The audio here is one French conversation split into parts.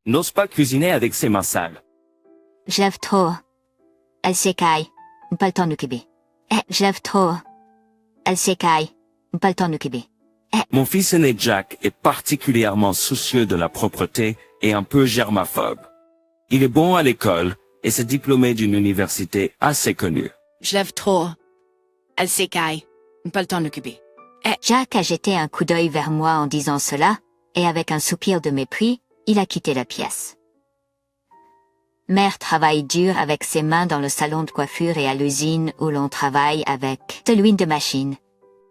N'ose pas cuisiner avec ses mains sales. Je lave trop. Elle s'écaille. Pas le temps de m'occuper. Je lave trop. Elle s'écaille. Pas le temps de m'occuper. Mon fils aîné Jack est particulièrement soucieux de la propreté et un peu germaphobe. Il est bon à l'école et s'est diplômé d'une université assez connue. Je lève trop. Elle s'écaille. Pas le temps de m'occuper. Jack a jeté un coup d'œil vers moi en disant cela, et avec un soupir de mépris, il a quitté la pièce. Mère travaille dur avec ses mains dans le salon de coiffure et à l'usine où l'on travaille avec de l'huile de machine.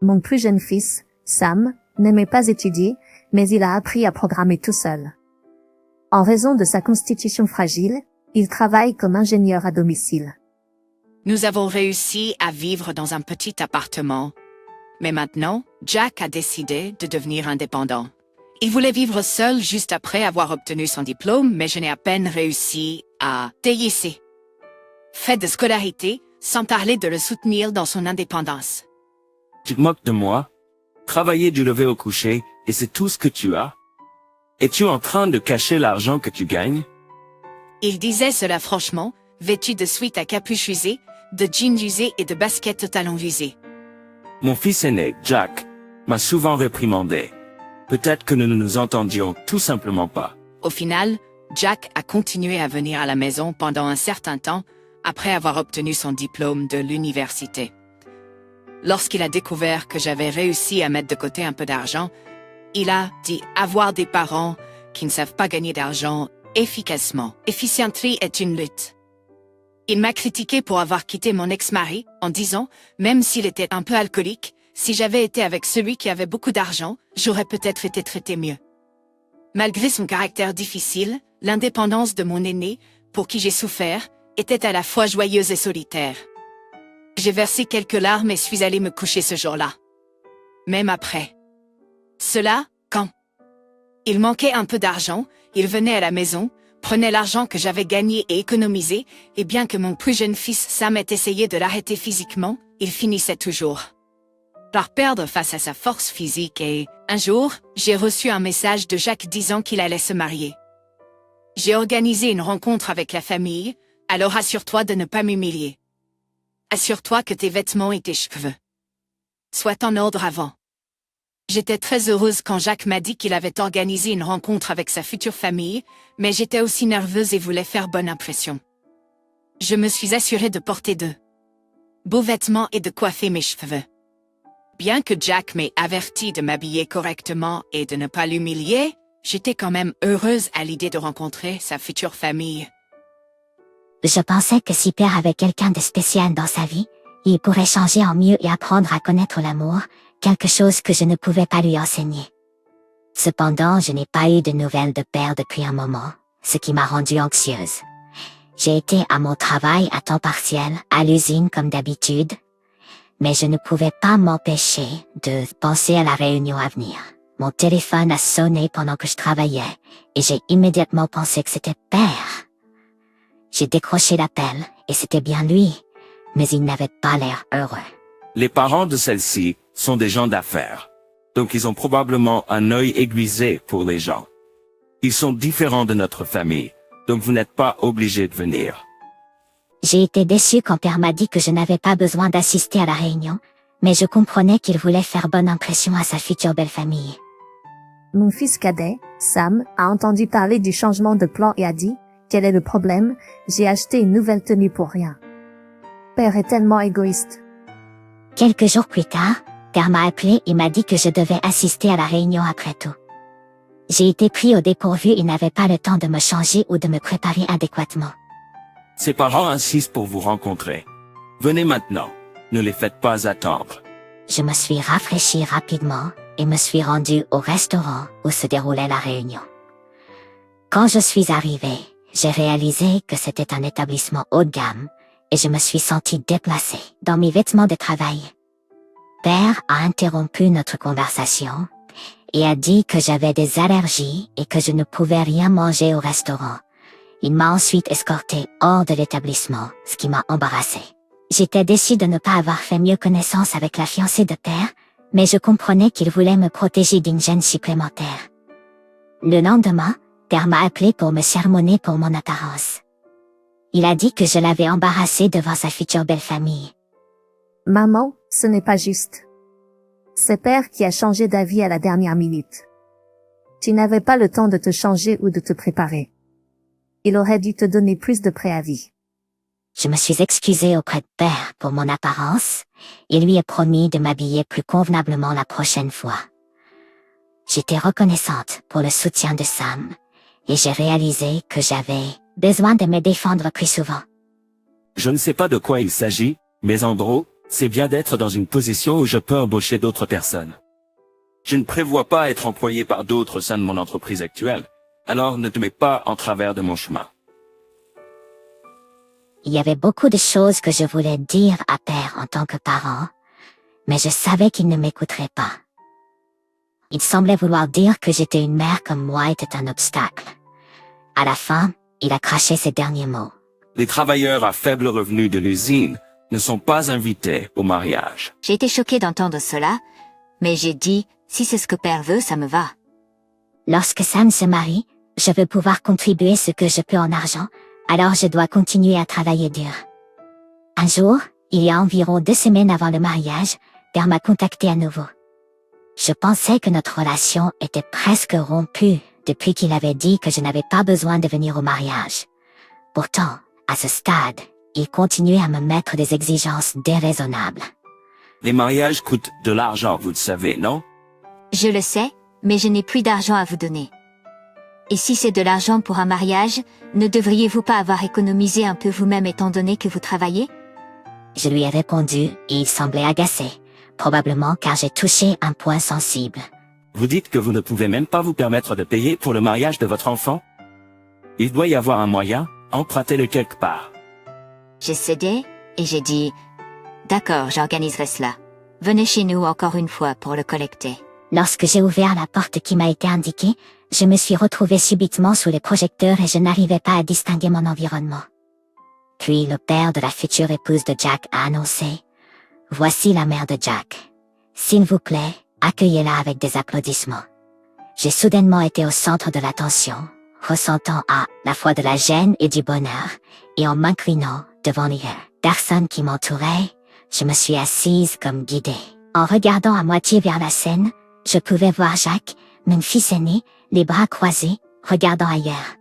Mon plus jeune fils, Sam, n'aimait pas étudier, mais il a appris à programmer tout seul. En raison de sa constitution fragile, il travaille comme ingénieur à domicile. Nous avons réussi à vivre dans un petit appartement. Mais maintenant, Jack a décidé de devenir indépendant. Il voulait vivre seul juste après avoir obtenu son diplôme, mais je n'ai à peine réussi à déhisser. Fait de scolarité, sans parler de le soutenir dans son indépendance. Tu te moques de moi? Travailler du lever au coucher, et c'est tout ce que tu as? Es-tu en train de cacher l'argent que tu gagnes? Il disait cela franchement, vêtu de sweat à capuche usée, de jeans usés et de baskets aux talons usés. Mon fils aîné, Jack, m'a souvent réprimandé. Peut-être que nous ne nous entendions tout simplement pas. Au final, Jack a continué à venir à la maison pendant un certain temps après avoir obtenu son diplôme de l'université. Lorsqu'il a découvert que j'avais réussi à mettre de côté un peu d'argent, il a dit avoir des parents qui ne savent pas gagner d'argent efficacement. Efficienterie est une lutte. Il m'a critiqué pour avoir quitté mon ex-mari en disant, même s'il était un peu alcoolique, si j'avais été avec celui qui avait beaucoup d'argent, j'aurais peut-être été traité mieux. Malgré son caractère difficile, l'indépendance de mon aîné, pour qui j'ai souffert, était à la fois joyeuse et solitaire. J'ai versé quelques larmes et suis allée me coucher ce jour-là. Même après. Cela, quand il manquait un peu d'argent, il venait à la maison, prenait l'argent que j'avais gagné et économisé, et bien que mon plus jeune fils Sam ait essayé de l'arrêter physiquement, il finissait toujours par perdre face à sa force physique et, un jour, j'ai reçu un message de Jacques disant qu'il allait se marier. J'ai organisé une rencontre avec la famille, alors assure-toi de ne pas m'humilier. Assure-toi que tes vêtements et tes cheveux soient en ordre avant. J'étais très heureuse quand Jacques m'a dit qu'il avait organisé une rencontre avec sa future famille, mais j'étais aussi nerveuse et voulais faire bonne impression. Je me suis assurée de porter de beaux vêtements et de coiffer mes cheveux. Bien que Jack m'ait averti de m'habiller correctement et de ne pas l'humilier, j'étais quand même heureuse à l'idée de rencontrer sa future famille. Je pensais que si Père avait quelqu'un de spécial dans sa vie, il pourrait changer en mieux et apprendre à connaître l'amour, quelque chose que je ne pouvais pas lui enseigner. Cependant, je n'ai pas eu de nouvelles de Père depuis un moment, ce qui m'a rendue anxieuse. J'ai été à mon travail à temps partiel, à l'usine comme d'habitude, mais je ne pouvais pas m'empêcher de penser à la réunion à venir. Mon téléphone a sonné pendant que je travaillais, et j'ai immédiatement pensé que c'était Père. J'ai décroché l'appel, et c'était bien lui, mais il n'avait pas l'air heureux. Les parents de celle-ci sont des gens d'affaires, donc ils ont probablement un œil aiguisé pour les gens. Ils sont différents de notre famille, donc vous n'êtes pas obligé de venir. J'ai été déçue quand Père m'a dit que je n'avais pas besoin d'assister à la réunion, mais je comprenais qu'il voulait faire bonne impression à sa future belle-famille. Mon fils cadet, Sam, a entendu parler du changement de plan et a dit, quel est le problème? J'ai acheté une nouvelle tenue pour rien. Père est tellement égoïste. Quelques jours plus tard, Père m'a appelé et m'a dit que je devais assister à la réunion après tout. J'ai été pris au dépourvu et n'avais pas le temps de me changer ou de me préparer adéquatement. Ses parents insistent pour vous rencontrer. Venez maintenant, ne les faites pas attendre. Je me suis rafraîchie rapidement et me suis rendue au restaurant où se déroulait la réunion. Quand je suis arrivée, j'ai réalisé que c'était un établissement haut de gamme et je me suis sentie déplacée dans mes vêtements de travail. Père a interrompu notre conversation et a dit que j'avais des allergies et que je ne pouvais rien manger au restaurant. Il m'a ensuite escortée hors de l'établissement, ce qui m'a embarrassée. J'étais déçue de ne pas avoir fait mieux connaissance avec la fiancée de Père, mais je comprenais qu'il voulait me protéger d'une gêne supplémentaire. Le lendemain, père m'a appelé pour me sermonner pour mon apparence. Il a dit que je l'avais embarrassé devant sa future belle-famille. Maman, ce n'est pas juste. C'est père qui a changé d'avis à la dernière minute. Tu n'avais pas le temps de te changer ou de te préparer. Il aurait dû te donner plus de préavis. Je me suis excusée auprès de père pour mon apparence et lui ai promis de m'habiller plus convenablement la prochaine fois. J'étais reconnaissante pour le soutien de Sam et j'ai réalisé que j'avais besoin de me défendre plus souvent. Je ne sais pas de quoi il s'agit, mais en gros, c'est bien d'être dans une position où je peux embaucher d'autres personnes. Je ne prévois pas être employé par d'autres au sein de mon entreprise actuelle, alors ne te mets pas en travers de mon chemin. Il y avait beaucoup de choses que je voulais dire à père en tant que parent, mais je savais qu'il ne m'écouterait pas. Il semblait vouloir dire que j'étais une mère comme moi était un obstacle. À la fin, il a craché ses derniers mots. Les travailleurs à faible revenu de l'usine ne sont pas invités au mariage. J'ai été choquée d'entendre cela, mais j'ai dit, si c'est ce que père veut, ça me va. Lorsque Sam se marie, je veux pouvoir contribuer ce que je peux en argent, alors je dois continuer à travailler dur. Un jour, il y a environ 2 semaines avant le mariage, père m'a contacté à nouveau. Je pensais que notre relation était presque rompue depuis qu'il avait dit que je n'avais pas besoin de venir au mariage. Pourtant, à ce stade, il continuait à me mettre des exigences déraisonnables. Les mariages coûtent de l'argent, vous le savez, non? Je le sais, mais je n'ai plus d'argent à vous donner. Et si c'est de l'argent pour un mariage, ne devriez-vous pas avoir économisé un peu vous-même étant donné que vous travaillez? Je lui ai répondu et il semblait agacé, probablement car j'ai touché un point sensible. Vous dites que vous ne pouvez même pas vous permettre de payer pour le mariage de votre enfant? Il doit y avoir un moyen, empruntez-le quelque part. J'ai cédé, et j'ai dit, d'accord, j'organiserai cela. Venez chez nous encore une fois pour le collecter. Lorsque j'ai ouvert la porte qui m'a été indiquée, je me suis retrouvée subitement sous les projecteurs et je n'arrivais pas à distinguer mon environnement. Puis le père de la future épouse de Jack a annoncé « Voici la mère de Jack. S'il vous plaît, accueillez-la avec des applaudissements. » J'ai soudainement été au centre de l'attention, ressentant à la fois de la gêne et du bonheur, et en m'inclinant devant les personnes qui m'entouraient, je me suis assise comme guidée. En regardant à moitié vers la scène, je pouvais voir Jack, mon fils aîné, les bras croisés, regardant ailleurs.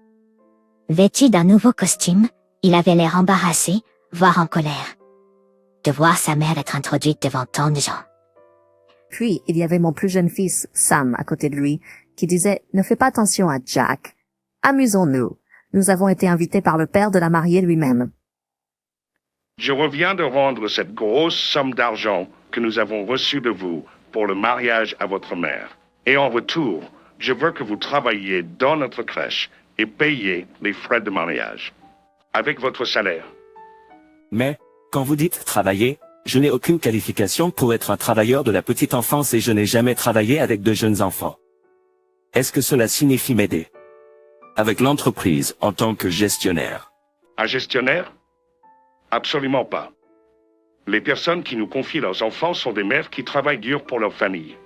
Vêtu d'un nouveau costume, il avait l'air embarrassé, voire en colère. De voir sa mère être introduite devant tant de gens. Puis, il y avait mon plus jeune fils, Sam, à côté de lui, qui disait « Ne fais pas attention à Jack. Amusons-nous. Nous avons été invités par le père de la mariée lui-même. » Je reviens de rendre cette grosse somme d'argent que nous avons reçue de vous pour le mariage à votre mère. Et en retour, je veux que vous travailliez dans notre crèche et payiez les frais de mariage. Avec votre salaire. Mais, quand vous dites travailler, je n'ai aucune qualification pour être un travailleur de la petite enfance et je n'ai jamais travaillé avec de jeunes enfants. Est-ce que cela signifie m'aider? Avec l'entreprise en tant que gestionnaire. Un gestionnaire? Absolument pas. Les personnes qui nous confient leurs enfants sont des mères qui travaillent dur pour leur famille.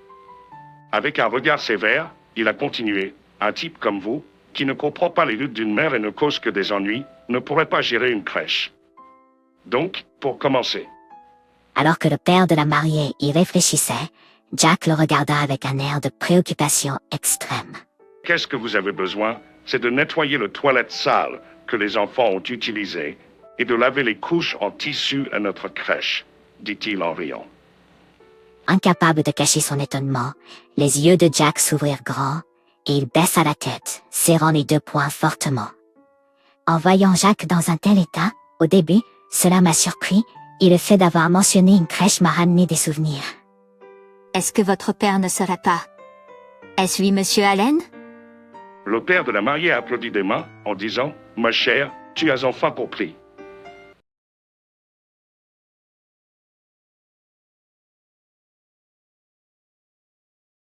Avec un regard sévère, il a continué. Un type comme vous, qui ne comprend pas les luttes d'une mère et ne cause que des ennuis, ne pourrait pas gérer une crèche. Donc, pour commencer. Alors que le père de la mariée y réfléchissait, Jack le regarda avec un air de préoccupation extrême. Qu'est-ce que vous avez besoin? C'est de nettoyer le toilette sale que les enfants ont utilisé et de laver les couches en tissu à notre crèche, dit-il en riant. Incapable de cacher son étonnement, les yeux de Jack s'ouvrirent grands, et il baissa la tête, serrant les 2 poings fortement. En voyant Jack dans un tel état, au début, cela m'a surpris, et le fait d'avoir mentionné une crèche m'a ramené des souvenirs. Est-ce que votre père ne serait pas? Est-ce lui, monsieur Allen? Le père de la mariée applaudit des mains en disant « Ma chère, tu as enfin compris.